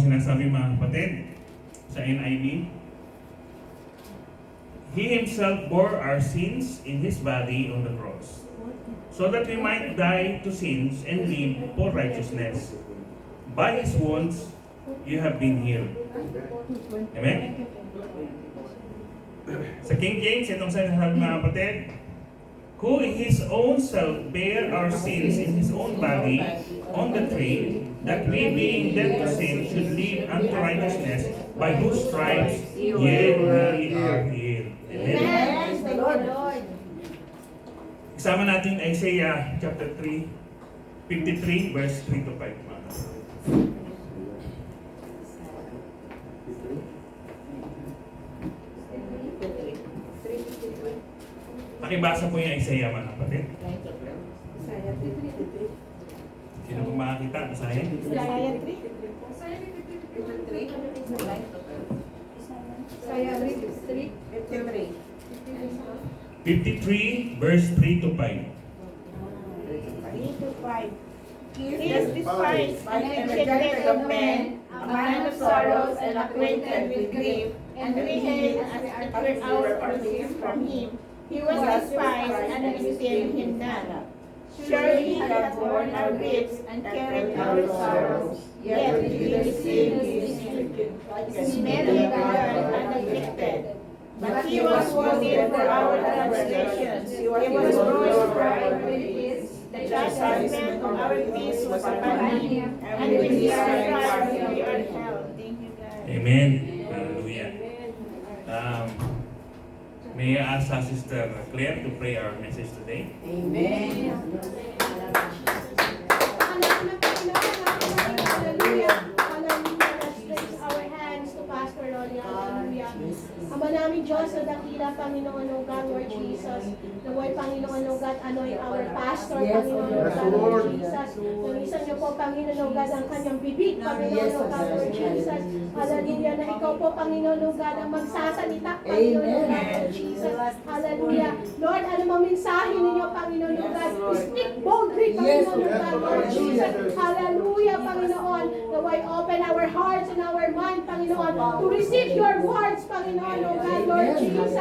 sinasabi mga kapatid sa NIV. He Himself bore our sins in His body on the cross, so that we might die to sins and live for righteousness. By His wounds, you have been healed. Amen? Sa King James, itong sinasabi mga kapatid, who in His own self bare our sins in His own body on the tree, that we being dead to sin should live unto righteousness, by whose stripes ye we are healed. Amen. Isama natin Isaiah chapter 3, 53 verse 3 to 5. Pakibasa po yung Isaiah mga kapatid. Sino po makakita? Isaiah? Isaiah 3. Isaiah 3. 53 verse 3 to 5. 3 to 5. He is despised and rejected of men, a man of sorrows and acquainted with grief, and we hid as our sins from him. He was despised and we esteemed him not. Surely he hath borne our griefs and carried our sorrows, yet we received his stricken, smitten and afflicted. But he was wounded for our transgressions, he was bruised for our iniquities. The chastisement of our peace was upon him, and with his stripes we are healed. Thank you, God. Amen. Hallelujah. May I ask Sister Claire to pray our message today? Amen. Ama namin Diyos na dakila, Panginoon o God, Lord Jesus. Naway Panginoon o God, ano'y our pastor, Panginoon o God, Lord Jesus. Nanisan niyo po, Panginoon o God, ang kanyang bibig, Panginoon o God, Lord Jesus. Hallelujah, na ikaw po, Panginoon o God, ang magsasalita, Panginoon o God, Lord Jesus. Hallelujah. Lord, ano mang mensahe ninyo, Panginoon o God, speak boldly, Panginoon o God, Lord Jesus. Hallelujah, Panginoon. Naway open our hearts and our mind, Panginoon, to receive your words, Panginoon o God, Lord Jesus.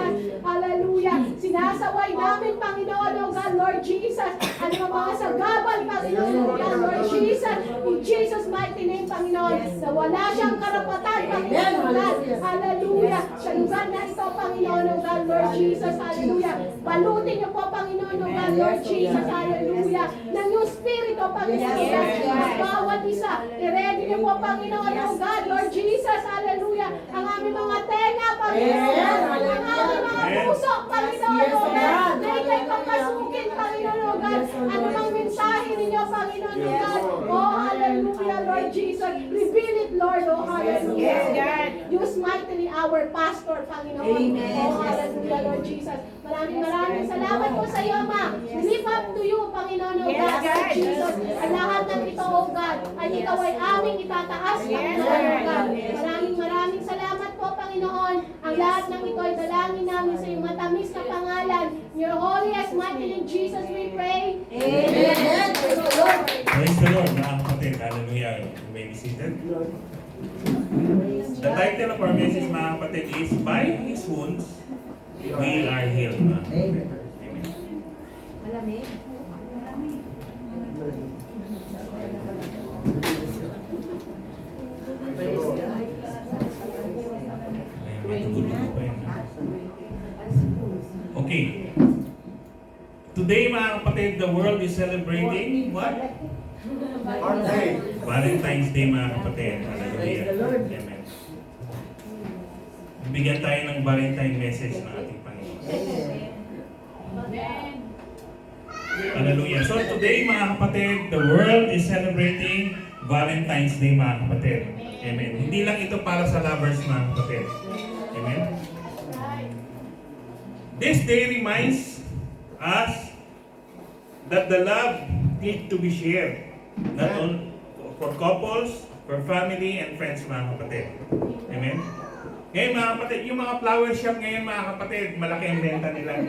Hallelujah. Sinasaway namin, Panginoon o God, Lord Jesus. Ano ang mga sagabal, Panginoon o God, Lord Jesus. In Jesus' mighty name, Panginoon, na wala siyang karapatan, Panginoon o God. Hallelujah. Sa lugar na ito, Panginoon o God, Lord Jesus. Hallelujah. Balutin niyo po, Panginoon o God, Lord Jesus. Hallelujah. Ng yung Spirito, Panginoon o God. Ang bawat isa. I-ready niyo po, Panginoon o God, Lord Jesus. Hallelujah. Ang aming mga tenga, Panginoon. Ang aming mga puso, Panginoon o God. Na ikay papasukin, Panginoon o God. Ano mang mensahe ninyo, Panginoon o God. Oh, hallelujah, Lord Jesus. Reveal it, Lord. Oh, hallelujah. Use mightily our pastor, Panginoon. Oh, hallelujah, Lord Jesus. Maraming salamat po sa iyo, Ma. Lift up to you, Panginoon o God, Lord Jesus. Ang lahat ng ito, O God, ay ikaw ay aming itataas, Panginoon o God. Maraming salamat po, Panginoon. Ang lahat ng ito ay dalangin namin sa iyong matamis na pangalan. In your holiest mighty name, Jesus, we pray. Amen. Praise the Lord. Praise the Lord, mga kapatid. Hallelujah. You may be seated. The title of our message, mga kapatid, is By His wounds, we are healed. Amen. Malamig. Okay. Today, mga kapatid, the world is celebrating what? Valentine's Day, mga kapatid. Hallelujah. Amen. Bigyan tayo ng Valentine message ng ating Panginoon. Hallelujah. So today, mga kapatid, the world is celebrating Valentine's Day, mga kapatid. Amen. Hindi lang ito para sa lovers, mga kapatid. Amen. This day reminds us that the love needs to be shared. Not only for couples, for family and friends, mga kapatid. Amen. Ngayon mga kapatid, yung mga flower shop ngayon mga kapatid, malaki ang benta nila.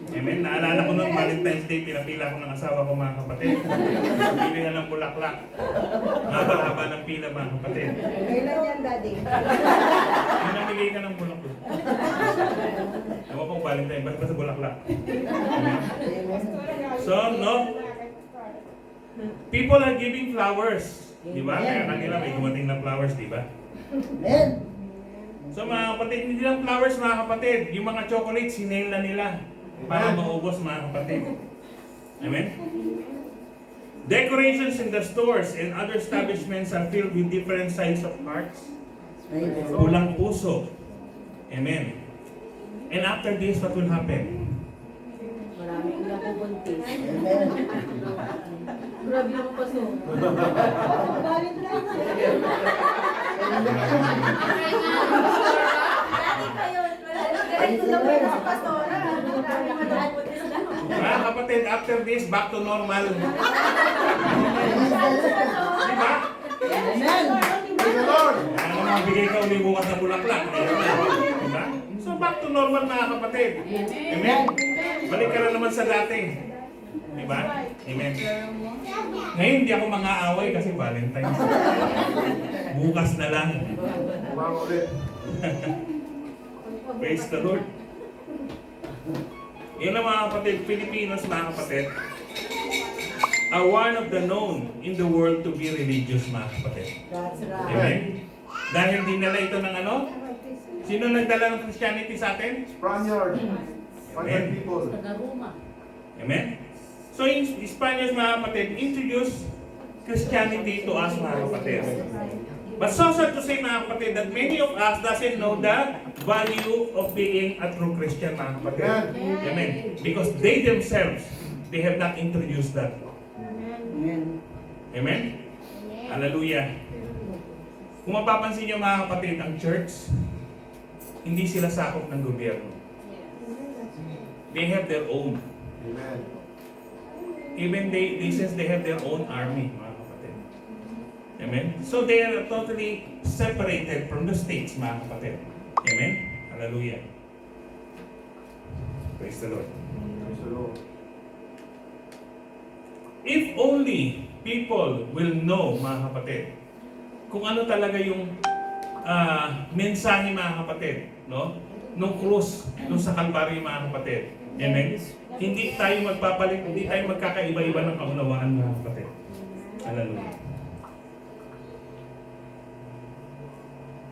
Amen. Naalala ko noong Valentine's Day, pinapila ko ng asawa ko mga kapatid. Pili na ng bulaklak. Haba-haba ng pila mga kapatid. Kailan yan, Daddy? Yung namigay ka ng bulaklak. Ewan kong Valentine, basta bulaklak. Amen. So, no? People are giving flowers. Di ba? Kaya kanila may dumating na flowers, di ba? Amen. So mga kapatid, hindi lang flowers mga kapatid. Yung mga chocolates, sinail na nila. Para maubos mga kapatid. Amen? Decorations in the stores and other establishments are filled with different sizes of hearts. Kulang puso. Amen. And after this, what will happen? Maraming nakubuntis. Amen. Grabe yung paso. Mga kapatid, after this, back to normal. Di ba? Amen. Ano mga bigay ka uli bukas na bulaklak. Diba? So back to normal mga kapatid. Amen? Balik ka na naman sa dati. Diba? Amen. Ngayon hindi ako mga-away kasi Valentine's. Bukas na lang. Praise the Lord. Yun ang mga kapatid, Filipinos mga kapatid, are one of the known in the world to be religious mga kapatid. That's right. Amen? Dahil dinala ito ng ano? Sino nagdala ng Christianity sa atin? Spaniard. Spaniard people. Amen? So in Spanish mga kapatid, introduce Christianity to us mga kapatid. But so sad to say mga kapatid that many of us doesn't know the value of being a true Christian mga kapatid. Amen? Because they themselves, they have not introduced that. Amen. Amen? Hallelujah. Kung mapapansin nyo mga kapatid, ang church, hindi sila sakop ng gobyerno. They have their own. Amen. Even since they have their own army, mga kapatid. Amen? So they are totally separated from the states, mga kapatid. Amen? Hallelujah. Praise the Lord. Praise the Lord. If only people will know, mga kapatid, kung ano talaga yung mensahe, mga kapatid, no? Nung krus, nung sa Kalbaryo, mga kapatid. Amen? Hindi tayo magpapalit, hindi tayo magkakaiba-iba ng kaunawaan, mga kapatid. Hallelujah.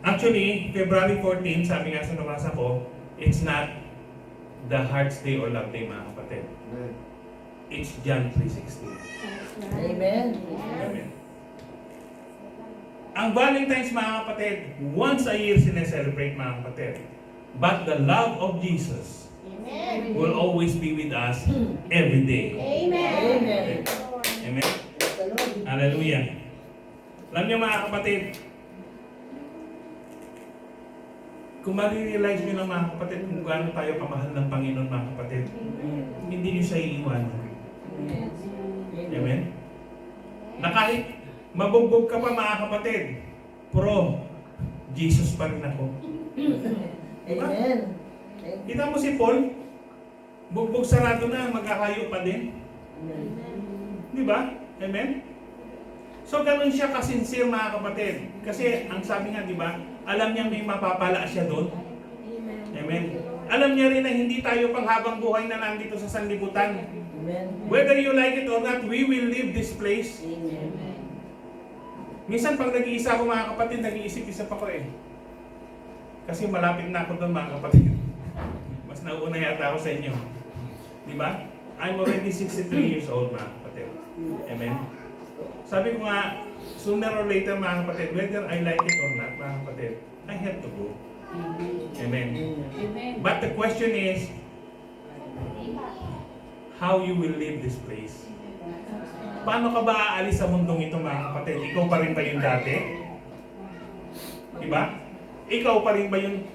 Actually, February 14, sabi nga sa nabasa ko, it's not the Heart's Day or Love Day, mga kapatid. Amen. It's John 3:16. Amen. Amen. Ang Valentine's, mga kapatid, once a year sineselebrate, mga kapatid. But the love of Jesus will always be with us every day. Amen. Amen? Hallelujah. Alam niyo mga kapatid, kung marirealize niyo na mga kapatid kung gaano tayo kamahal ng Panginoon, mga kapatid, hindi niyo siya iiwanan. Amen? Na kahit mabugbog ka pa mga kapatid, pro Jesus pa rin ako. Amen. Kita mo si Paul, bugbog sarado na, magkakayo pa din. Di ba? Amen? So ganun siya kasincere mga kapatid. Kasi ang sabi nga, di ba, alam niya may mapapala siya doon. Amen. Alam niya rin na hindi tayo panghabang buhay na nandito sa sanlibutan. Amen. Whether you like it or not, we will leave this place. Amen. Minsan pag nag-iisa ako mga kapatid, nag-iisip-isip ako eh. Kasi malapit na ako doon mga kapatid. Mas nauuna yata ako sa inyo. Di ba? I'm already 63 years old mga kapatid. Amen. Sabi ko nga, sooner or later mga kapatid, whether I like it or not mga kapatid, I have to go. Amen. But the question is, how you will leave this place? Paano ka ba aalis sa mundong ito mga kapatid? Ikaw pa rin ba yung dati? Diba? Ikaw pa rin ba yung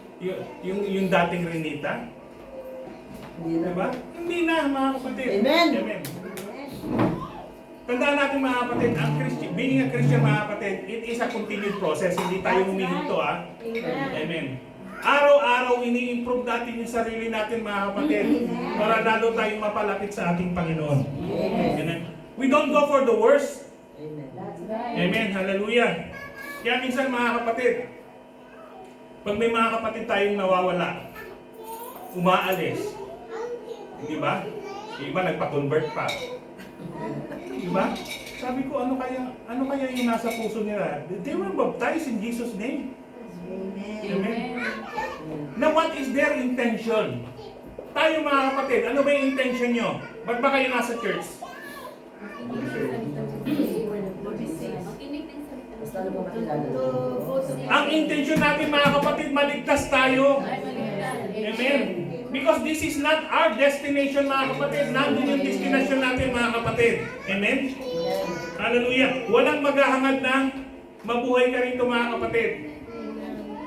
dating Renita? Diba? Hindi na mga kapatid. Amen. Amen. Tandaan natin mga kapatid, ang being a Christian mga kapatid, it is a continued process. Hindi tayo humihinto. Amen. Araw-araw ini-improve natin yung sarili natin, mga kapatid, para lalo tayong mapalapit sa ating Panginoon. Amen. We don't go for the worst. Amen. Amen. Hallelujah. Kaya minsan, mga kapatid, pag may mga kapatid tayong nawawala, umaalis, di ba? Yung iba nagpa-convert pa. Di ba? Sabi ko, ano kaya yung nasa puso nila? They were baptized in Jesus' name. Amen. Now, what is their intention? Tayo, mga kapatid, ano ba yung intention nyo? Ba't ba kayo nasa church? Mas lalo mo makilala. Ang intention natin, mga kapatid, maligtas tayo. Amen. Because this is not our destination, mga kapatid. Nandun yung destination natin, mga kapatid. Amen? Hallelujah. Walang maghahangad na mabuhay ka rito, mga kapatid.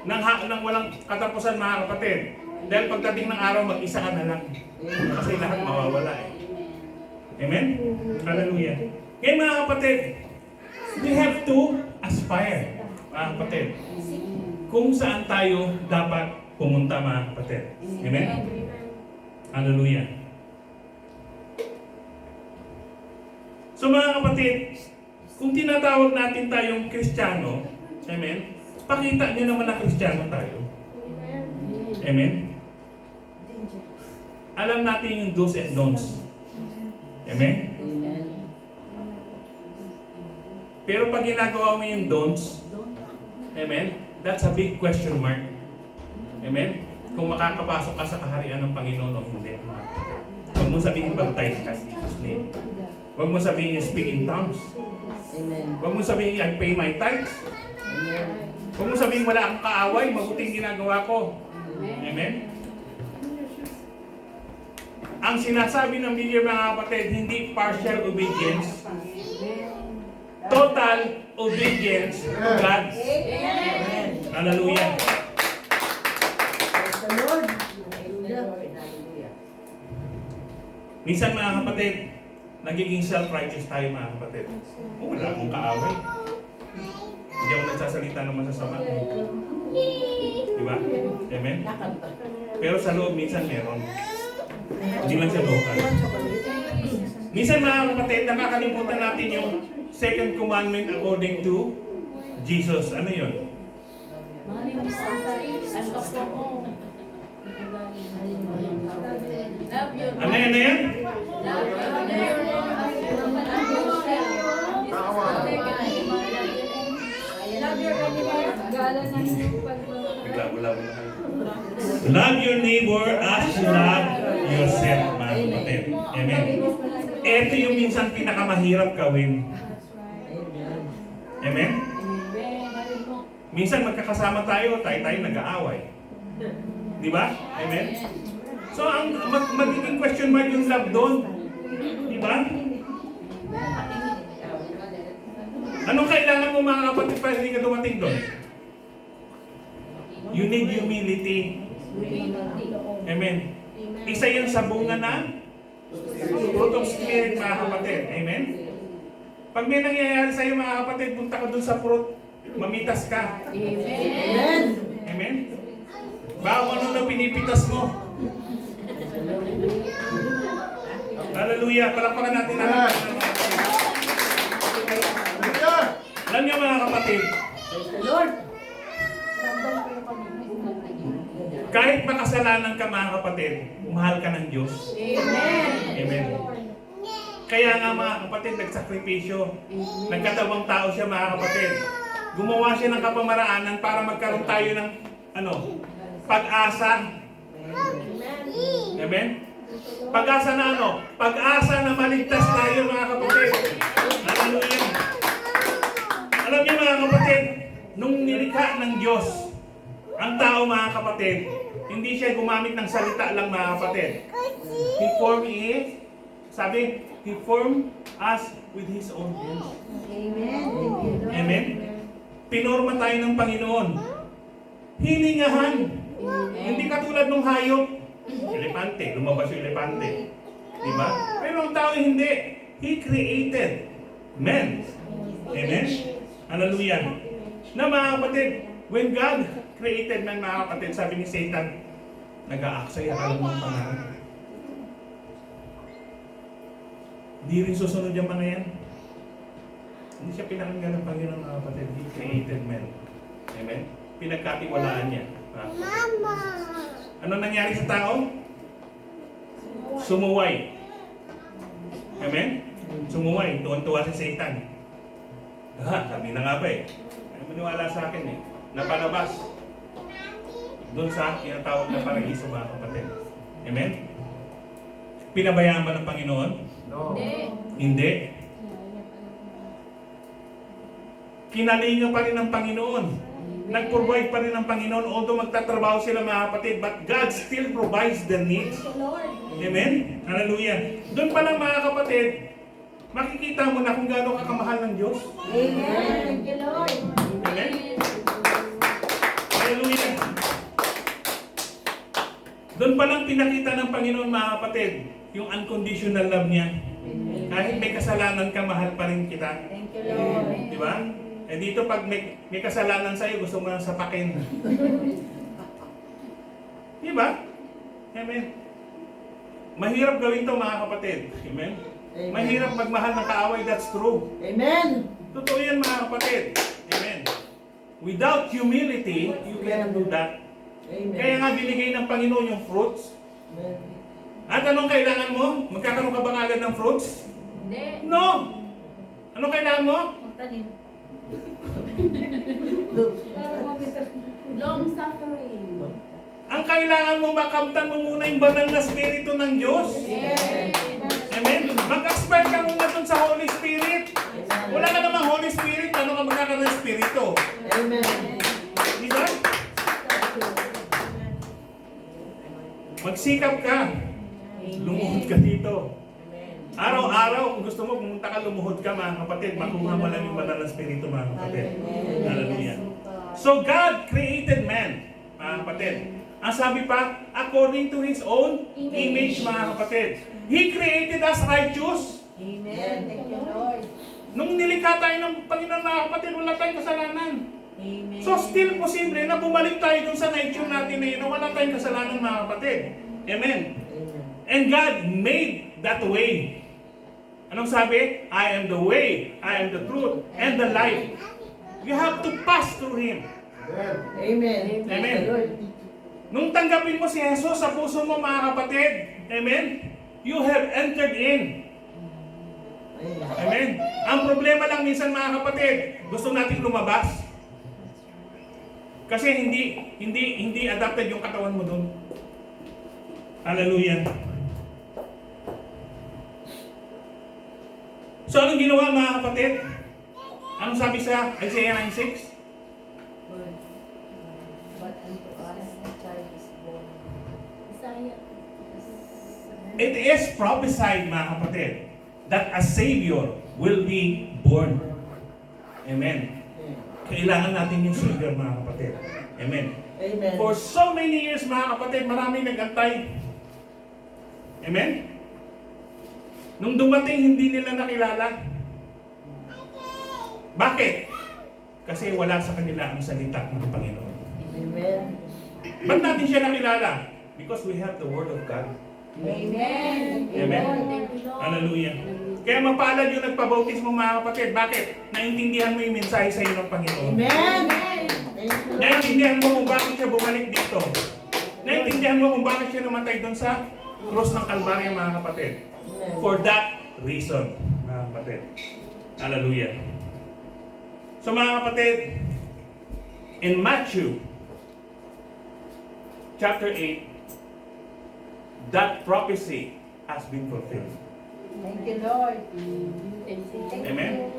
Nang walang katapusan, mga kapatid. Dahil pagdating ng araw, mag-isa ka na lang. Kasi lahat mawawala eh. Amen? Hallelujah. Ngayon, mga kapatid, we have to aspire, mga kapatid, kung saan tayo dapat pumunta, mga kapatid. Amen? Hallelujah. So, mga kapatid, kung tinatawag natin tayong Kristiyano, amen, pakita niyo naman na Kristiyano tayo. Amen? Alam natin yung do's and don'ts. Amen? Amen. Pero pag ginagawa mo yung don'ts, amen, that's a big question mark. Amen? Kung makakapasok ka sa kaharian ng Panginoon o hindi. Huwag mo sabihin baptize ka in Jesus' name. Huwag mo sabihin you speak in tongues. Amen. Huwag mo sabihin I pay my tithes. Amen. Huwag mo sabihin wala akong kaaway, mabuting ginagawa ko. Amen? Ang sinasabi ng Biblia, mga kapatid, hindi partial obedience. Total obedience to God. Amen. Hallelujah. Praise the Lord. Hallelujah. Minsan, mga kapatid, nagiging self-righteous tayo, mga kapatid. Oh, wala akong kaaway. Hindi ako nagsasalita ng masasama. Diba? Amen? Pero sa loob, minsan meron. Hindi lang siya local. Minsan, mga kapatid, nakakalimutan natin yung second commandment according to Jesus. Ano yun? Ano yan na yan? Bigla-bula na kayo. Love your neighbor as you love yourself, mga kapatid. Amen. Ito yung minsan pinakamahirap gawin. Amen? Minsan magkakasama tayo nag-aaway. Di ba? Amen? So, ang magiging question mark yung love doon. Di ba? Anong kailangan mo, mga kapatid, para hindi ka dumating doon? You need humility. Amen. Isa yan sa bunga na fruit of spirit, mga kapatid. Amen? Pag may nangyayari sa'yo, mga kapatid, punta ka dun sa fruit, mamitas ka. Amen. Amen? Baka ano na pinipitas mo. Hallelujah. Palakpakan natin ang alam niyo, mga kapatid, Praise the Lord. kahit makasalanan ka, mga kapatid, mahal ka ng Diyos. Amen. Kaya nga, mga kapatid, nagsakripisyo. Nagkatawang tao siya, mga kapatid. Gumawa siya ng kapamaraanan para magkaroon tayo ng pag-asa. Amen? Pag-asa na ano? Pag-asa na maligtas tayo, mga kapatid. Hallelujah. Alam niyo, mga kapatid, nung nilikha ng Diyos ang tao, mga kapatid, hindi siya gumamit ng salita lang, mga kapatid. He formed He formed us with His own hands. Amen? Pinorma tayo ng Panginoon. Hiningahan. Hindi katulad ng hayop. Elepante, lumabas yung elepante. Diba? Pero ang tao hindi. He created men. Amen? Hallelujah. Na, mga kapatid, when God created man, mga kapatid, sabi ni Satan, nag-aaksaya ka lang ng pangalan. Hindi rin susunod yung mga yan. Hindi siya pinakinggan ng Panginoon, mga kapatid. He created man. Amen? Pinagkatiwalaan niya. Mama! Ano nangyari sa tao? Sumuway. Amen? Sumuway. Tuwan-tuwa si Satan. Sabi na nga ba eh. Ay, maniwala sa akin eh. Napalabas. Doon sa tinatawag na paraiso, mga kapatid. Amen? Pinabayaan ba ng Panginoon? No. Hindi. Kinalinga pa rin ng Panginoon. Nag-provide pa rin ng Panginoon. Although magtatrabaho sila, mga kapatid, but God still provides the needs. Amen? Hallelujah. Doon pa lang, mga kapatid, makikita mo na kung gaano ka kamahal ng Diyos. Amen. Thank you, Lord. Amen? Hallelujah. Doon pa lang pinakita ng Panginoon, mga kapatid, yung unconditional love niya. Kahit may kasalanan ka, mahal pa rin kita. Thank you, Lord. Di ba? Eh dito pag may kasalanan sa'yo, gusto mo nang sapakin. Di ba? Amen. Mahirap gawin to, mga kapatid. Amen? Amen. Mahirap magmahal ng kaaway, that's true. Amen. Totoo yan, mga kapatid. Amen. Without humility, you cannot do that. Amen. Kaya nga binigay ng Panginoon yung fruits. Amen. At anong kailangan mo? Magkakaroon ka ba agad ng fruits? Hindi. No! Anong kailangan mo? Magtanim. Long suffering. Ang kailangan mo makamtan mo muna yung banal na spirito ng Diyos. Amen? Mag-aspire ka muna dun sa Holy Spirit. Wala ka namang Holy Spirit, ano ka magkakaroon ng spirito? Amen. Di ba? Magsikap ka. Lumuhod ka dito. Araw-araw, kung gusto mo, pumunta ka, lumuhod ka, mga kapatid. Makuha mo lang yung banal na spirito, mga kapatid. Hallelujah. So God created man, mga kapatid. Ang sabi pa, according to His own image, mga kapatid. He created us righteous. Amen. Thank you, Lord. Nung nilikha tayo ng Panginoon, mga kapatid, wala tayong kasalanan. Amen. So still posible na bumalik tayo dun sa nature natin na yun na wala tayong kasalanan, mga kapatid. Amen. Amen. And God made that way. Anong sabi? I am the way, I am the truth, and the life. You have to pass through Him. Amen. Amen. Amen. Lord. Nung tanggapin mo si Jesus sa puso mo, mga kapatid, amen, you have entered in. Amen. Ang problema lang minsan, mga kapatid, gusto natin lumabas. Kasi hindi adapted yung katawan mo doon. Hallelujah. So anong ginawa, mga kapatid? Anong sabi sa Isaiah 9:6? But unto us a child is born. Isaiah. It is prophesied, mga kapatid, that a Savior will be born. Amen. Kailangan natin yung Savior, mga kapatid. Amen. Amen. For so many years, mga kapatid, maraming nag-antay. Amen? Nung dumating, hindi nila nakilala. Bakit? Kasi wala sa kanila ang salita ng Panginoon. Amen. Ba't natin siya nakilala? Because we have the Word of God. Amen. Amen. Thank you, Lord. Hallelujah. Kaya mapalad yung nagpabautismo, mga kapatid. Bakit? Naintindihan mo yung mensahe sa iyo ng Panginoon. Amen. Thank you. Naintindihan mo kung bakit siya bumalik dito. Naintindihan mo kung bakit siya namatay doon sa cross ng Kalbaryo, mga kapatid. For that reason, mga kapatid. Hallelujah. So, mga kapatid, in Matthew chapter 8, that prophecy has been fulfilled. Thank you, Lord. Amen?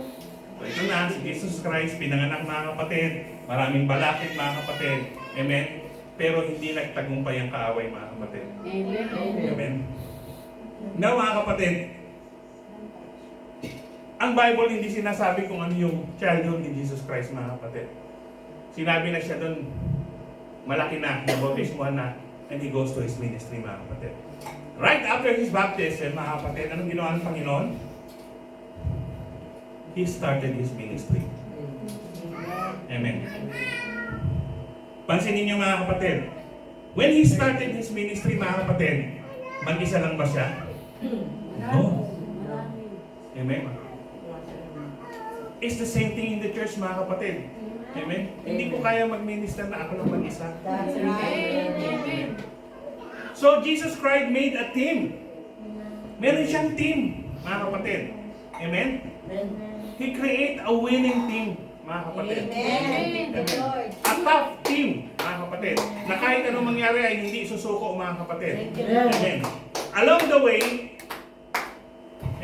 So, ito na, si Jesus Christ, pinanganak, mga kapatid. Maraming balakid, mga kapatid. Amen? Pero hindi nagtagumpay ang kaaway, mga kapatid. Amen. Amen. Now, mga kapatid, ang Bible hindi sinasabi kung ano yung childhood ni Jesus Christ, mga kapatid. Sinabi na siya doon, malaki na, nabautismuhan na, and He goes to His ministry, mga kapatid. Right after His baptism, mga kapatid, anong ginawa ng Panginoon? He started His ministry. Amen. Pansinin niyo mga kapatid. When he started his ministry, mga kapatid, mag-isa lang ba siya? No. Amen. It's the same thing in the church, mga kapatid. Amen. Hindi ko kaya mag-minister na ako lang mag-isa. That's right. Amen. So Jesus Christ made a team. Meron siyang team, mga kapatid. Amen. He create a winning team, mga kapatid. Amen. A tough team, mga kapatid. Na kahit anong mangyari ay hindi susuko, mga kapatid. Amen. Along the way,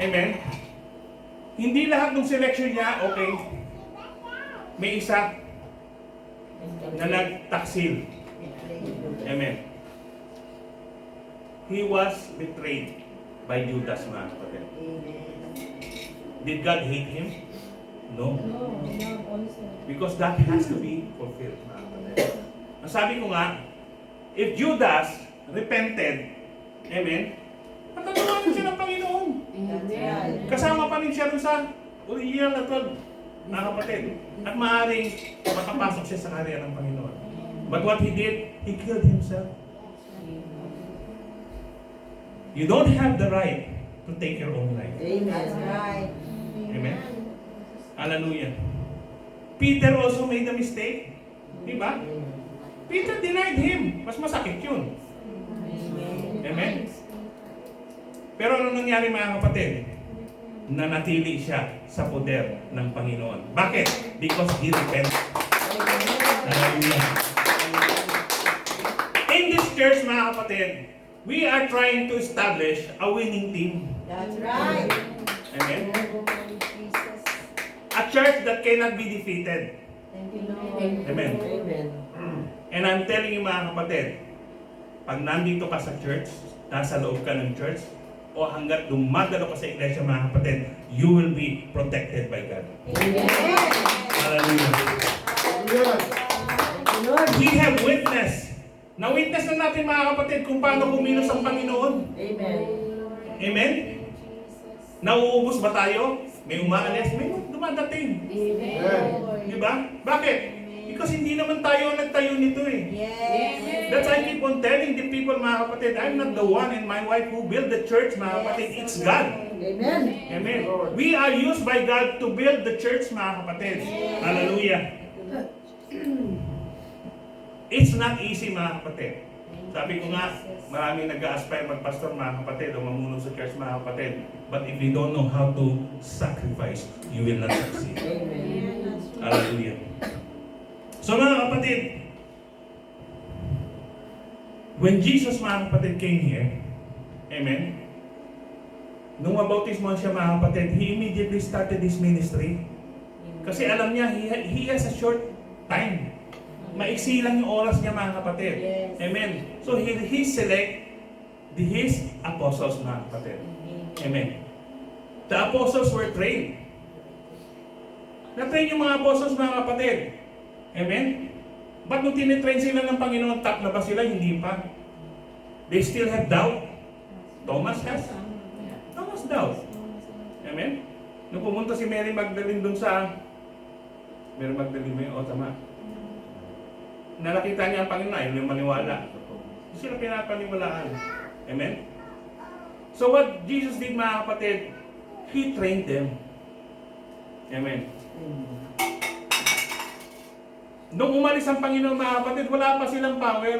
amen, hindi lahat ng selection niya, okay, may isa na nagtaksil. Amen. He was betrayed by Judas, mga kapatid. Did God hate him? No. Because that has to be fulfilled, mga kapatid. Ang sabi ko nga, if Judas repented, amen, patatawanan siya ng Panginoon. Kasama pa rin siya dun sa original na 12, mga kapatid. At maaaring makapasok siya sa karya ng Panginoon. But what he did, he killed himself. You don't have the right to take your own life. Amen? Hallelujah. Peter also made a mistake. Diba? Peter denied him. Mas masakit yun. Amen? Pero ano nangyari, mga kapatid? Nanatili siya sa poder ng Panginoon. Bakit? Because he repented. Hallelujah. In this church, mga kapatid, we are trying to establish a winning team. That's right. Amen? A church that cannot be defeated. Amen. Amen. And I'm telling you, mga kapatid, pag nandito ka sa church, nasa loob ka ng church, o hanggat dumadalo ka sa iglesia, mga kapatid, you will be protected by God. Hallelujah. Hallelujah. We have witness. Na-witness na natin, mga kapatid, kung paano kumilos ang Panginoon. Amen. Amen? Nauubos ba tayo? May umaalis? May dumadating. Amen. Di ba? Bakit? Because hindi naman tayo nagtayo nito eh. Yes. That's why I keep on telling the people, mga kapatid, I'm not the one and my wife who build the church, mga kapatid. It's God. Amen. Amen. We are used by God to build the church, mga kapatid. Hallelujah. It's not easy, mga kapatid. Sabi ko nga, maraming nag-aspire magpastor, mga kapatid, o mamuno sa church, mga kapatid. But if you don't know how to sacrifice, you will not succeed. Amen. Hallelujah. So, mga kapatid, when Jesus, mga kapatid, came here, amen, nung mabautismo siya, mga kapatid, he immediately started his ministry. Kasi alam niya, he has a short time. Maiksi lang yung oras niya, mga kapatid. Yes. Amen. So, he select his apostles, mga kapatid. Amen. The apostles were trained. Na-train yung mga apostles, mga kapatid. Amen? Ba't nung tinitrain sila ng Panginoon, top na ba sila? Hindi pa. They still have doubt. Thomas has. Thomas doubt. Amen? Nung pumunta si Mary Magdalene dun sa... Mary Magdalene mo yun? O, tama. Nakita niya ang Panginoon, ayaw niya maniwala. Hindi sila pinapaniwalaan. Amen? So what Jesus did, mga kapatid, He trained them. Amen. Nung umalis ang Panginoon, mga kapatid, wala pa silang power.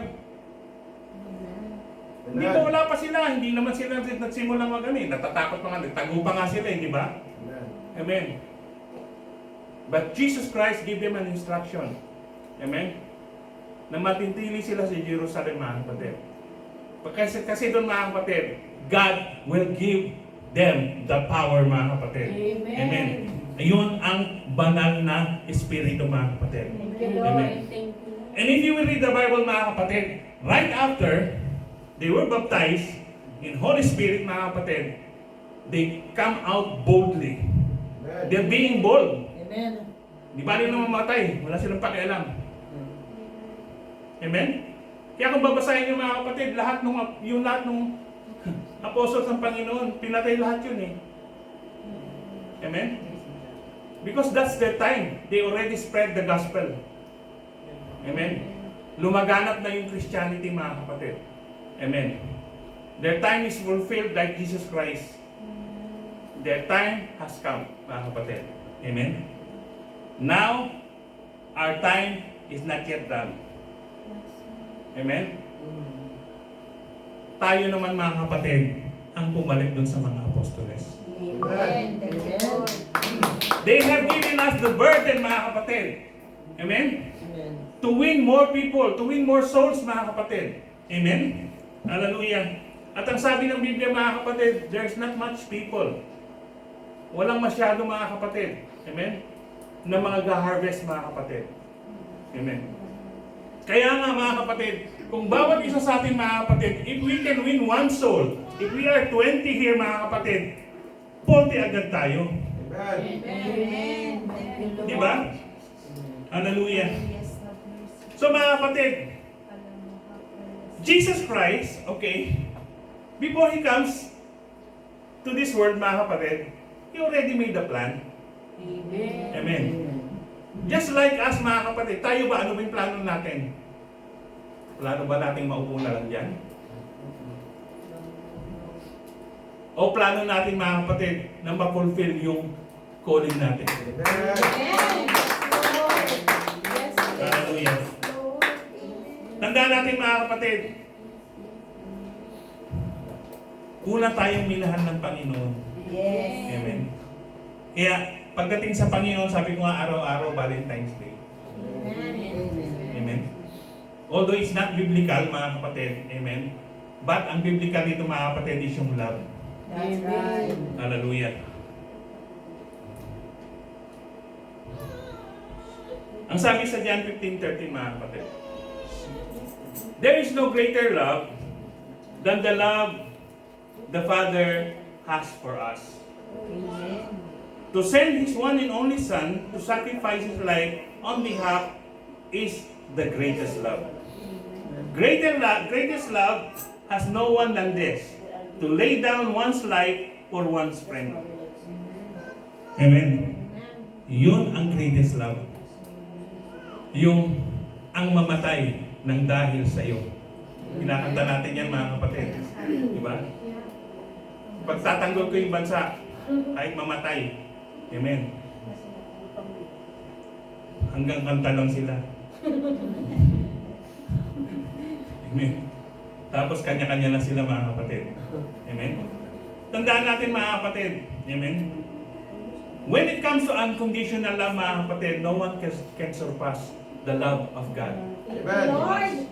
Hindi pa wala pa sila. Hindi naman sila nagsimulang mag-ani. Natatakot pa nga. Nagtago pa nga sila, hindi ba? Amen. Amen. But Jesus Christ gave them an instruction. Amen. Na matintili sila sa Jerusalem, mga kapatid. Kasi doon, mga kapatid, God will give them the power, mga kapatid. Amen. Ayun ang banal na espiritu, mga kapatid. Amen. And if you will read the Bible, mga kapatid, right after they were baptized in Holy Spirit, mga kapatid, they come out boldly. Amen. They're being bold. Amen. Di ba rin naman mamatay? Wala silang pakialam. Amen? Kaya kung babasahin niyo, mga kapatid, lahat ng apostles ng Panginoon, pinatay lahat yun eh. Amen? Because that's their time. They already spread the gospel. Amen? Lumaganap na yung Christianity, mga kapatid. Amen. Their time is fulfilled like Jesus Christ. Their time has come, mga kapatid. Amen. Now, our time is not yet done. Amen. Tayo naman, mga kapatid, ang pumalik dun sa mga apostoles. Amen. They have given us the burden, mga kapatid. Amen? To win more people, to win more souls, mga kapatid. Amen? Hallelujah. At ang sabi ng Biblia, mga kapatid, there's not much people. Walang masyado, mga kapatid. Amen? Na mga ga-harvest, mga kapatid. Amen? Kaya nga, mga kapatid, kung bawat isa sa atin, mga kapatid, if we can win one soul, if we are 20 here, mga kapatid, 40 agad tayo. Amen. Di ba? Hallelujah. So, mga kapatid, Jesus Christ, okay, before He comes to this world, mga kapatid, He already made the plan. Amen. Just like us, mga kapatid, tayo ba, ano ba yung plano natin? Plano ba natin maupo na lang dyan? O plano natin, mga kapatid, na ma-fulfill yung calling natin? Hallelujah. Tandaan natin, mga kapatid, una tayong minahan ng Panginoon. Amen. Kaya, pagdating sa Panginoon, sabi ko nga araw-araw, Valentine's Day. Amen. Although it's not biblical, mga kapatid, amen. But ang biblical dito, mga kapatid, is yung love. That's right. Hallelujah. Ang sabi sa John 15:13, mga kapatid, there is no greater love than the love the Father has for us. To send His one and only Son to sacrifice His life on behalf is the greatest love. Greatest love has no one than this, to lay down one's life for one's friend. Amen. Yun ang greatest love. Yung ang mamatay ng dahil sa iyo. Kinakanta natin yan, mga kapatid. Diba? Pagtatanggol ko yung bansa, kahit mamatay. Amen. Hanggang kanta lang sila. Amen. Tapos kanya-kanya na sila, mga kapatid. Amen. Tandaan natin, mga kapatid. Amen. When it comes to unconditional love, mga kapatid, no one can surpass the love of God. Lord.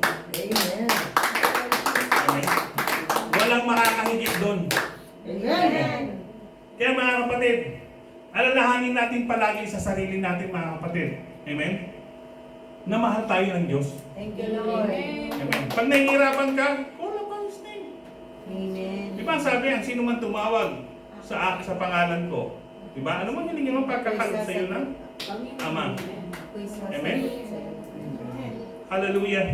Amen. Walang makakahigit doon. Amen. Kaya, mga kapatid, alalahanin natin palagi sa sarili natin, mga kapatid. Amen. Na mahal tayo ng Diyos. Thank you, Lord. Amen. Pag nahihirapan ka, call upon His name. Amen. Di ba sabi, ang sino man tumawag sa pangalan ko, di ba? Ano man hiling mo pagkakalit sa iyo ng Ama. Amen. Hallelujah.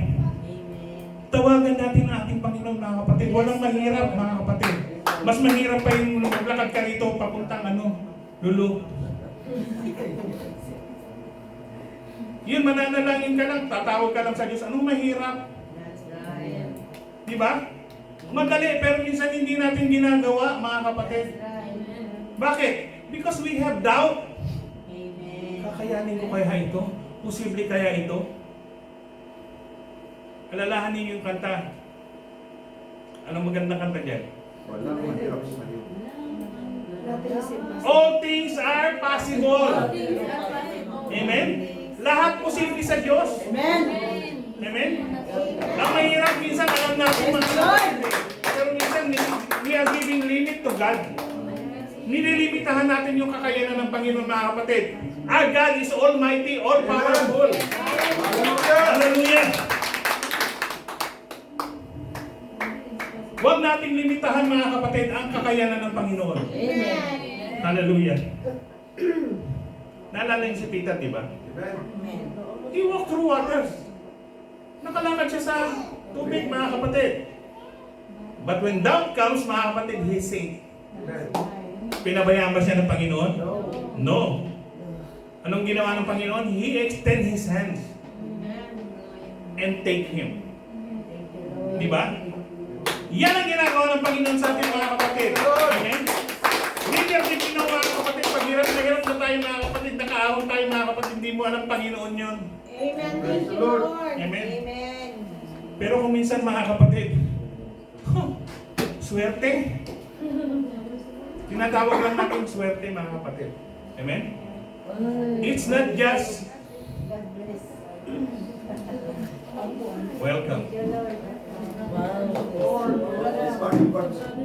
Tawagan natin ang ating Panginoon, mga kapatid. Walang mahirap, mga kapatid. Mas mahirap pa yung maglakad ka rito papuntang Lulu. Yun, mananalangin ka lang, tatawag ka lang sa Diyos. Anong mahirap? That's right. Di ba? Madali, pero minsan hindi natin ginagawa, mga kapatid. Bakit? Because we have doubt. Amen. Kakayanin ko kaya ito? Posible kaya ito? Alalahanin yung kanta. Anong magandang kanta dyan? Walang mahirap sa iyo. All things are possible. Amen? Lahat posible sa Diyos. Amen. Amen? Ang mahirap minsan, alam natin pero minsan, we are giving limit to God. Nililimitahan natin yung kakayanan ng Panginoon, mga kapatid. Our God is almighty, all powerful. Hallelujah! Huwag nating limitahan, mga kapatid, ang kakayanan ng Panginoon. Amen. Hallelujah! Naalala niyo si Peter, di ba? Amen. He walked through waters. Nakalakad siya sa tubig, mga kapatid. But when doubt comes, mga kapatid, he sank. Pinabayaan ba siya ng Panginoon? No. Anong ginawa ng Panginoon? He extended His hands. and take Him. Thank you, Lord. Di ba? Yan ang ginagawa ng Panginoon sa atin, mga kapatid. Amen? Hindi din ginawa, mga kapatid. Pag hirap na hirap na tayo, mga kapatid, nakaahon tayo, mga kapatid, hindi mo alam Panginoon yun. Amen. Thank you, Lord. Amen? Amen. Pero kung minsan, mga kapatid, swerte. Tinatawag lang natin swerte, mga kapatid. Amen? It's not just God bless. welcome. Thank you, Lord.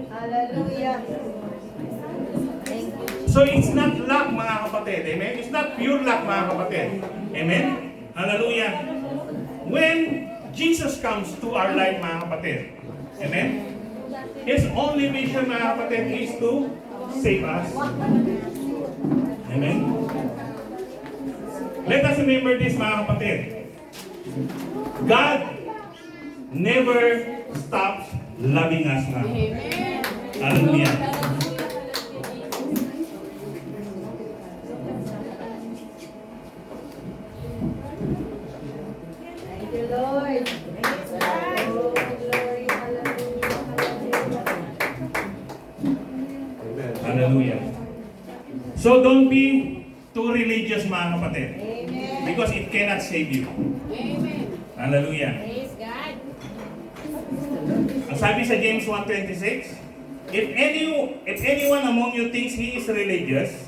Hallelujah. Thank you. So it's not luck, mga kapatid. Amen? It's not pure luck, mga kapatid. Amen? Hallelujah. When Jesus comes to our life, mga kapatid. Amen? His only mission, mga kapatid, is to save us. Amen? Let us remember this, mga kapatid. God never stops loving us, mga kapatid. Hallelujah. Thank you, Lord. Glory, hallelujah, hallelujah. Amen. Hallelujah. So don't be too religious, mga kapatid. Amen. Because it cannot save you. Hallelujah. Praise God. Ang sabi sa James 1:26, if anyone among you thinks he is religious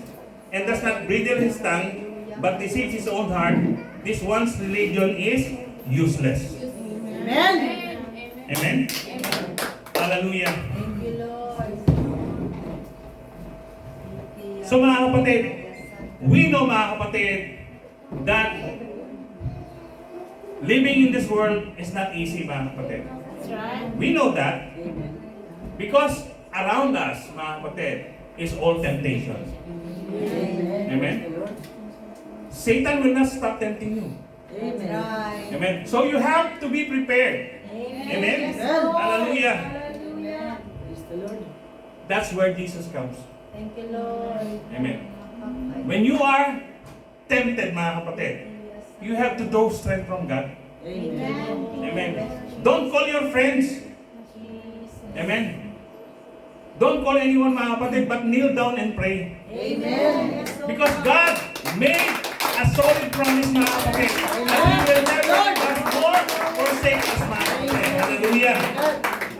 and does not bridle his tongue but deceives his own heart, this one's religion is useless. Amen. Amen? Hallelujah. Thank you, Lord. So mga kapatid, we know, mga kapatid, that living in this world is not easy, mga kapatid. That's right. We know that because around us, mga kapatid, is all temptation. Amen? Satan will not stop tempting you. That's right. Amen? So you have to be prepared. Amen? Hallelujah. Hallelujah. That's where Jesus comes. Thank you, Lord. Amen. When you are tempted, mga kapatid, you have to draw strength from God. Amen. Don't call your friends. Amen. Don't call anyone, mga kapatid, but kneel down and pray. Amen. Because God made a solid promise, mga kapatid, that He will never leave us nor forsake us, mga kapatid. Hallelujah.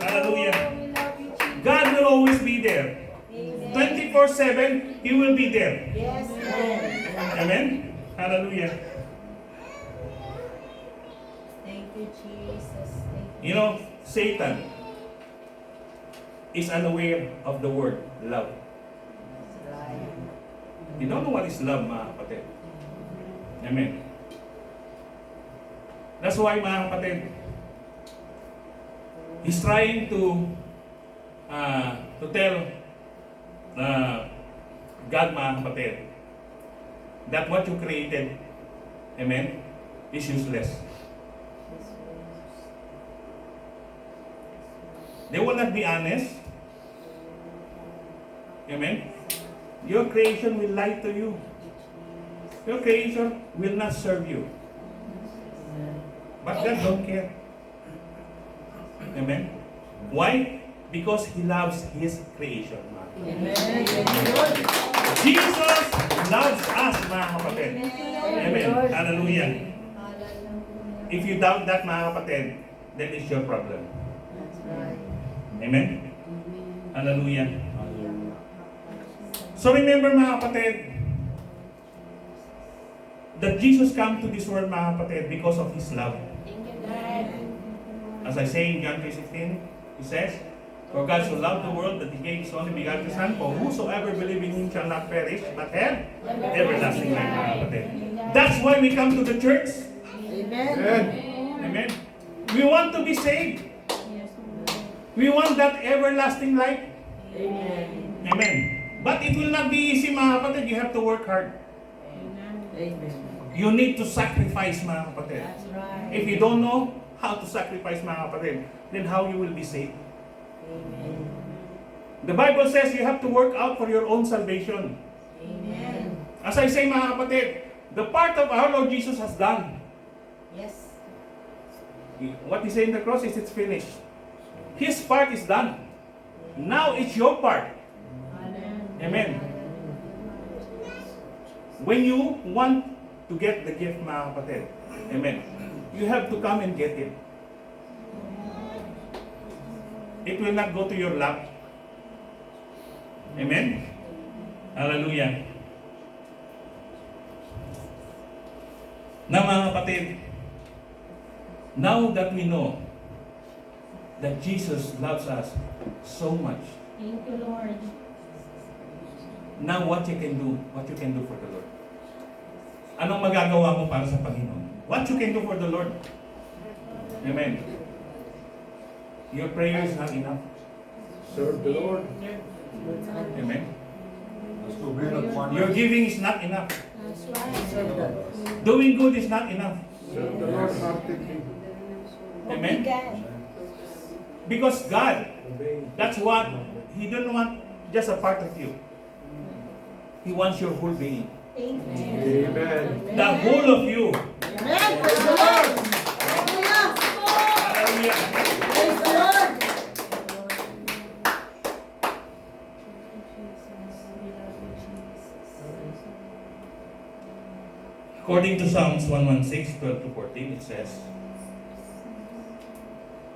Hallelujah. God will always be there. 24/7, He will be there. Yes, Lord. Amen. Hallelujah. Thank you, Jesus. Thank you. You know, Satan is unaware of the word love. That's right. You don't know what is love, mga kapatid. Amen. That's why, mga kapatid, he's trying to tell God, mga kapatid, that what you created, amen, is useless. They will not be honest. Amen. Your creation will lie to you. Your creation will not serve you. But God don't care. Amen. Why? Because He loves His creation. Jesus loves us, mga kapatid. Amen. Hallelujah. Hallelujah. If you doubt that, mga kapatid, then it's your problem. That's right. Amen. Hallelujah. So remember, mga kapatid, that Jesus came to this world, mga kapatid, because of His love. Thank you, God. As I say in John 3:16, He says, for God so loved the world that He gave His only begotten Son, for whosoever believe in Him shall not perish, but have everlasting life, mga kapatid. That's why we come to the church. Amen. Amen. We want to be saved. We want that everlasting life. Amen. But it will not be easy, mga kapatid. You have to work hard. You need to sacrifice, mga kapatid. That's right. If you don't know how to sacrifice, mga kapatid, then how you will be saved? Amen. The Bible says you have to work out for your own salvation. Amen. As I say, mga kapatid, the part of our Lord Jesus has done. Yes. What he said in the cross is it's finished. His part is done. Now it's your part. Amen. When you want to get the gift, mga kapatid, amen, you have to come and get it. It will not go to your lap. Amen? Hallelujah. Now, mga kapatid, now that we know that Jesus loves us so much, Thank you, Lord. now what you can do for the Lord. Anong magagawa mo para sa Panginoon? What you can do for the Lord? Amen. Your prayer is not enough. Serve the Lord. Amen. As to men of one. Your giving is not enough. That's right. Doing good is not enough. Serve the Lord, not thinking. Amen. Obrigado. Because God, Obey. that's what, He don't want just a part of you. He wants your whole being. Thank you. Amen. The whole of you. Amen. Praise the Lord. Hallelujah. Hallelujah. Praise the Lord. According to Psalms 116, 12 to 14, it says,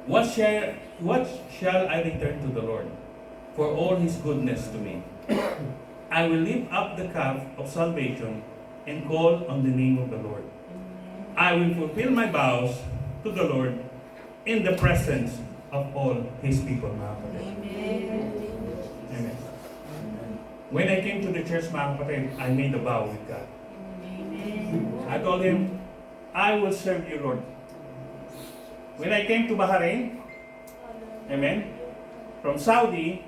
What shall I return to the Lord for all His goodness to me? I will lift up the cup of salvation and call on the name of the Lord. I will fulfill my vows to the Lord in the presence of all His people. Mga kapatid. Amen. When I came to the church, mga kapatid, I made a vow with God. I told Him, I will serve you, Lord. When I came to Bahrain, amen, from Saudi,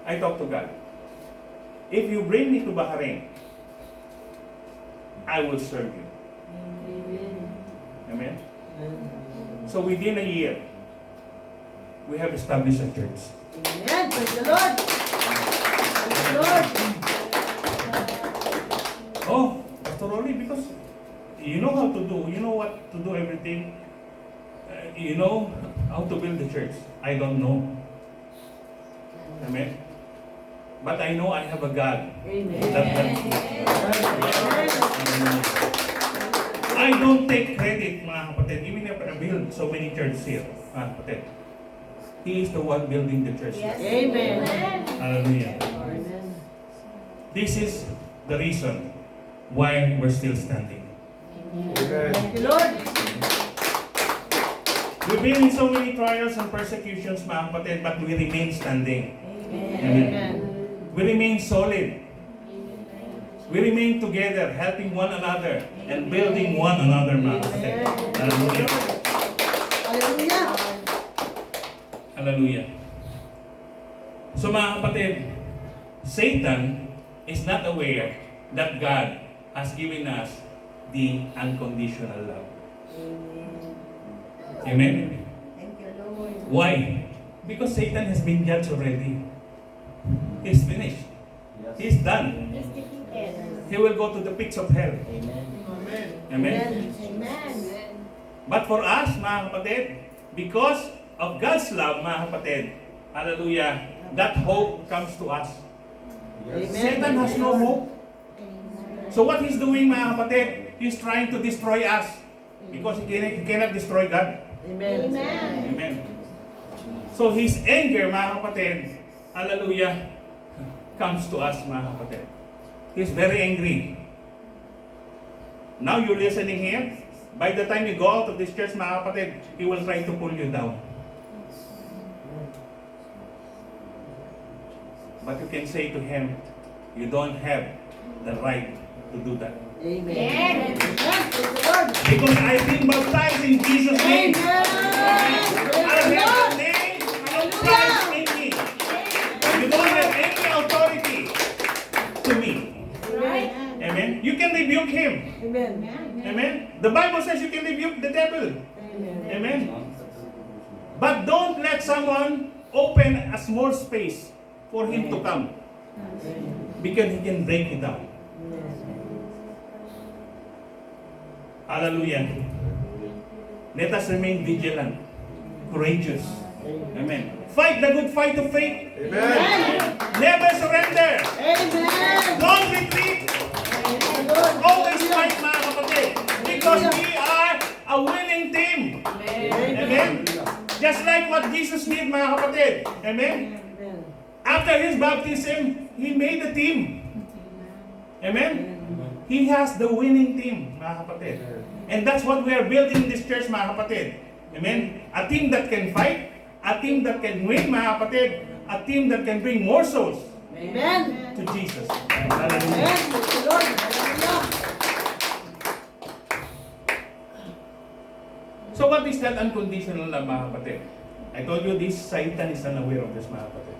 I talked to God. If you bring me to Bahrain, I will serve you. Amen. So within a year, we have established a church. Amen. Praise the Lord. Praise the Lord. Oh, Pastor Rolly, because you know how to do, you know what to do everything. You know how to build the church. I don't know. Amen. But I know I have a God that helps me. I don't take credit, mga kapatid, even if I build so many churches here, mga kapatid. He is the one building the church. Yes. Amen. Hallelujah. This is the reason why we're still standing. Amen. Thank you, Lord. We've been in so many trials and persecutions, mga kapatid, but we remain standing. Amen. We remain solid. We remain together, helping one another and building one another, mga kapatid. Hallelujah. Hallelujah. Hallelujah. So mga kapatid, Satan is not aware that God has given us the unconditional love. Amen? Thank you, Lord. Why? Because Satan has been judged already. He's finished. He's done. He's defeated. He will go to the pits of hell. Amen. Amen? Amen. But for us, mga kapatid, because of God's love, mga kapatid, hallelujah, that hope comes to us. Yes. Satan has no hope. So what he's doing, mga kapatid, he's trying to destroy us because he cannot destroy God. Amen. Amen. Amen. So his anger, mga kapatid, hallelujah, comes to us, mga kapatid. He's very angry. Now you're listening here. By the time you go out of this church, mga kapatid, he will try to pull you down. But you can say to him, you don't have the right to do that. Amen. Praise the Lord. Because I've been baptized in Jesus' name. Amen. I have the name of Christ in me. You don't have any authority to me. Right. Amen. You can rebuke him. Amen. Amen. The Bible says you can rebuke the devil. Amen. But don't let someone open a small space for him to come. Because he can break you down. Hallelujah. Let us remain vigilant, courageous. Amen. Fight the good fight of faith. Amen. Never surrender. Amen. Don't retreat. Always fight, mga kapatid. Because we are a winning team. Amen. Just like what Jesus did, mga kapatid. Amen. After his baptism, he made a team. Amen. He has the winning team, mga kapatid. And that's what we are building in this church, mga kapatid. Amen. A team that can fight, a team that can win, mga kapatid, a team that can bring more souls Amen. to Jesus. Amen. Hallelujah. Praise the Lord. Hallelujah. So what is that unconditional love, mga kapatid? I told you this, Satan is unaware of this, mga kapatid.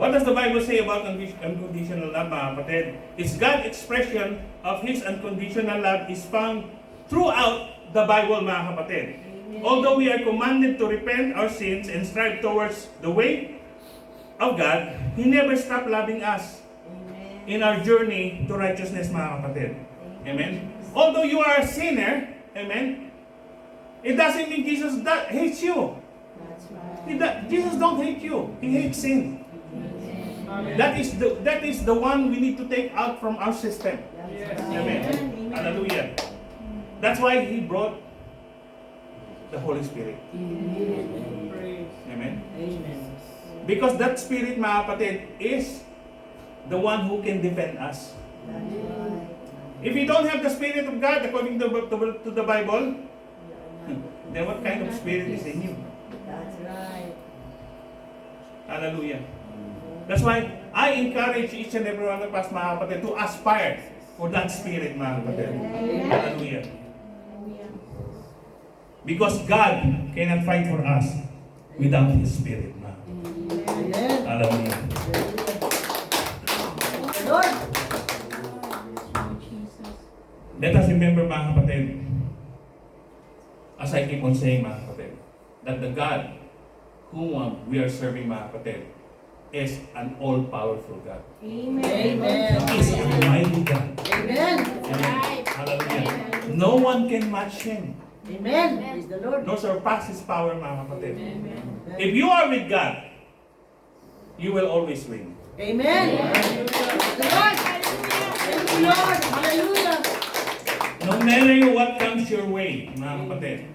What does the Bible say about unconditional love, mga kapatid? It's God's expression of His unconditional love is found throughout the Bible, mga kapatid. Although we are commanded to repent our sins and strive towards the way of God, He never stopped loving us in our journey to righteousness, mga kapatid. Amen? Although you are a sinner, amen, it doesn't mean Jesus hates you. Jesus don't hate you. He hates sin. That is the one we need to take out from our system. Amen. Hallelujah. That's why He brought the Holy Spirit. Amen. Because that Spirit, mga kapatid, is the one who can defend us. If you don't have the Spirit of God, according to the Bible, then what kind of spirit is in you? That's right. Hallelujah. That's why I encourage each and every one of us, mga kapatid, to aspire for that spirit, mga kapatid. Hallelujah. Because God cannot fight for us without His Spirit, mga kapatid. Hallelujah. Lord. Let us remember, mga kapatid, as I keep on saying, mga kapatid, that the God whom we are serving, mga kapatid, is an all-powerful God. Amen. He is a mighty God. Amen. Amen. Hallelujah. No one can match Him, Amen. Praise the Lord. nor surpass His power, mga kapatid. If you are with God, you will always win. Amen. Praise the Lord. Thank you, Lord. Hallelujah. No matter what comes your way, mga kapatid.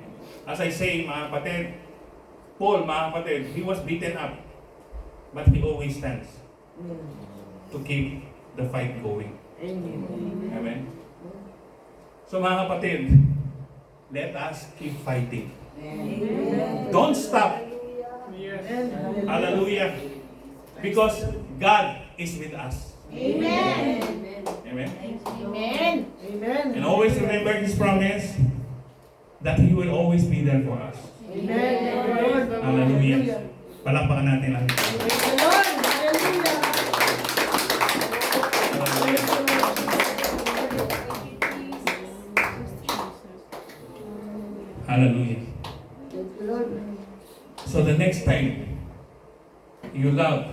As I say, mga kapatid, Paul, mga kapatid, he was beaten up. But he always stands to keep the fight going. Amen. So mga kapatid, let us keep fighting. Don't stop. Hallelujah. Because God is with us. Amen. Amen. Amen. Amen. And always remember His promise that He will always be there for us. Amen. Thank you, Lord. Hallelujah. Palakpakan natin lang. Praise the Lord. Hallelujah. Hallelujah. Thank you, Lord. So the next time you love,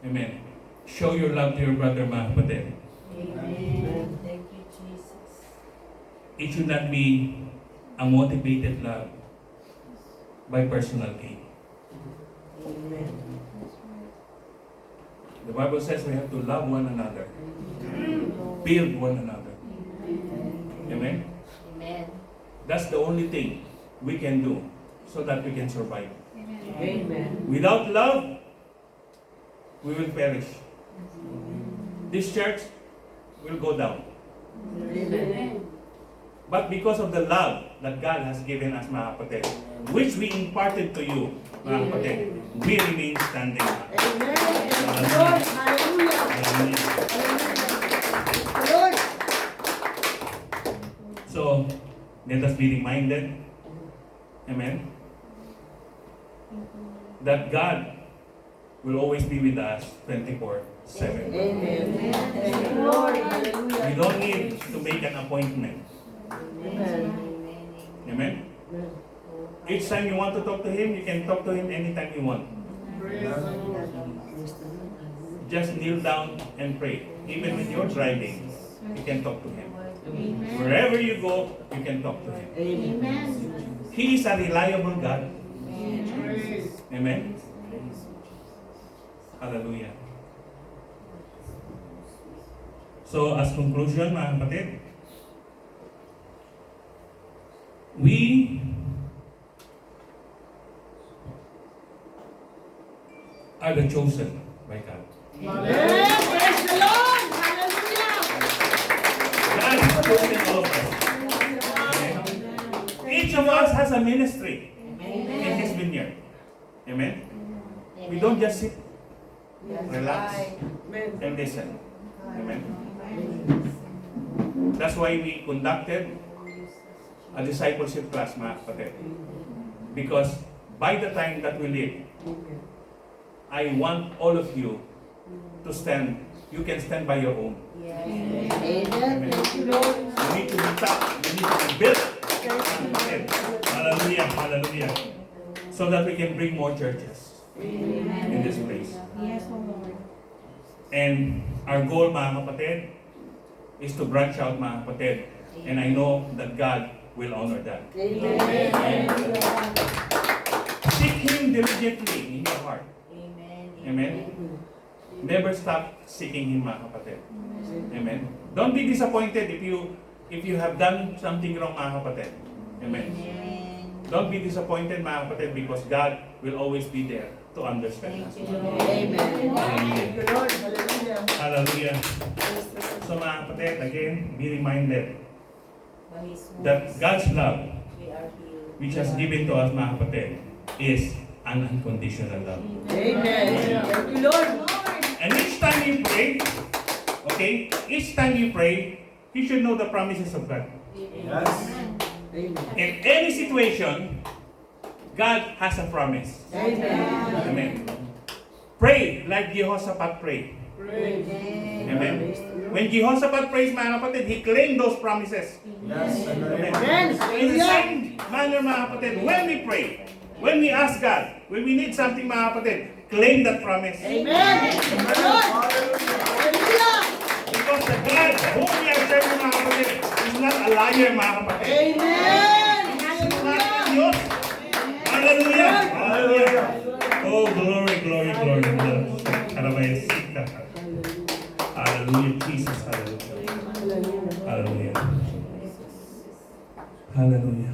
amen, show your love to your brother, mga kapatid. Amen. Thank you, Jesus. It should not be a motivated love by personal gain. The Bible says we have to love one another, build one another. Amen? Amen. That's the only thing we can do so that we can survive. Amen. Without love, we will perish. This church will go down. Amen. But because of the love that God has given us, mga kapatid, which we imparted to you, mga kapatid, we remain standing. Amen. Thank you, Lord. Hallelujah. Hallelujah. Thank you, Lord. So, let us be reminded, amen, that God will always be with us 24/7. Amen. Thank you, Lord. Hallelujah. We don't need to make an appointment. Amen. Amen? Each time you want to talk to Him, you can talk to Him anytime you want. Just kneel down and pray. Even when you're driving, you can talk to Him. Wherever you go, you can talk to Him. Amen. He is a reliable God. Praise. Amen? Hallelujah. So, as conclusion, mga kapatid, we are the chosen by God. Yes, praise the Lord! Hallelujah! God has chosen all of us. Amen. Each of us has a ministry in His vineyard. Amen? We don't just sit, relax, and listen. Amen? That's why we conducted a discipleship class, mga kapatid. Because by the time that we leave, I want all of you to stand. You can stand by your own. Amen. Amen. Thank you, Lord. You need to be taught. You need to be built. Hallelujah. Hallelujah. So that we can bring more churches in this place. Yes, O Lord. And our goal, mga kapatid, is to branch out, mga kapatid. And I know that God will honor that. Amen. Seek Him diligently in your heart. Amen. Never stop seeking Him, mga kapatid. Amen. Don't be disappointed if you have done something wrong, mga kapatid. Amen. Don't be disappointed, mga kapatid, because God will always be there to understand us. Amen. Thank you, Lord. Hallelujah. Hallelujah. So, mga kapatid, again, be reminded that God's love, which has given to us, mga kapatid, is an unconditional love. Amen. Thank you, Lord. And each time you pray, okay, each time you pray, you should know the promises of God. Yes. Amen. In any situation, God has a promise. Amen. Amen. Pray like Jehoshaphat prayed. Praise. Amen. When Jehoshaphat prays, mga kapatid, he claimed those promises. Yes. Amen. Amen. In the same manner, mga kapatid, when we pray, when we ask God, when we need something, mga kapatid, claim that promise. Amen. Thank you, Lord. Hallelujah. Because the God whom we are serving, mga kapatid, is not a liar, mga kapatid. Amen. Sinungaling Diyos. Hallelujah. Hallelujah. Oh, glory, glory, glory. Hallelujah, Jesus. Hallelujah. Hallelujah. Hallelujah.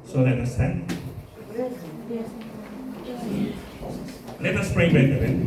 So let us stand. Let us pray, brethren.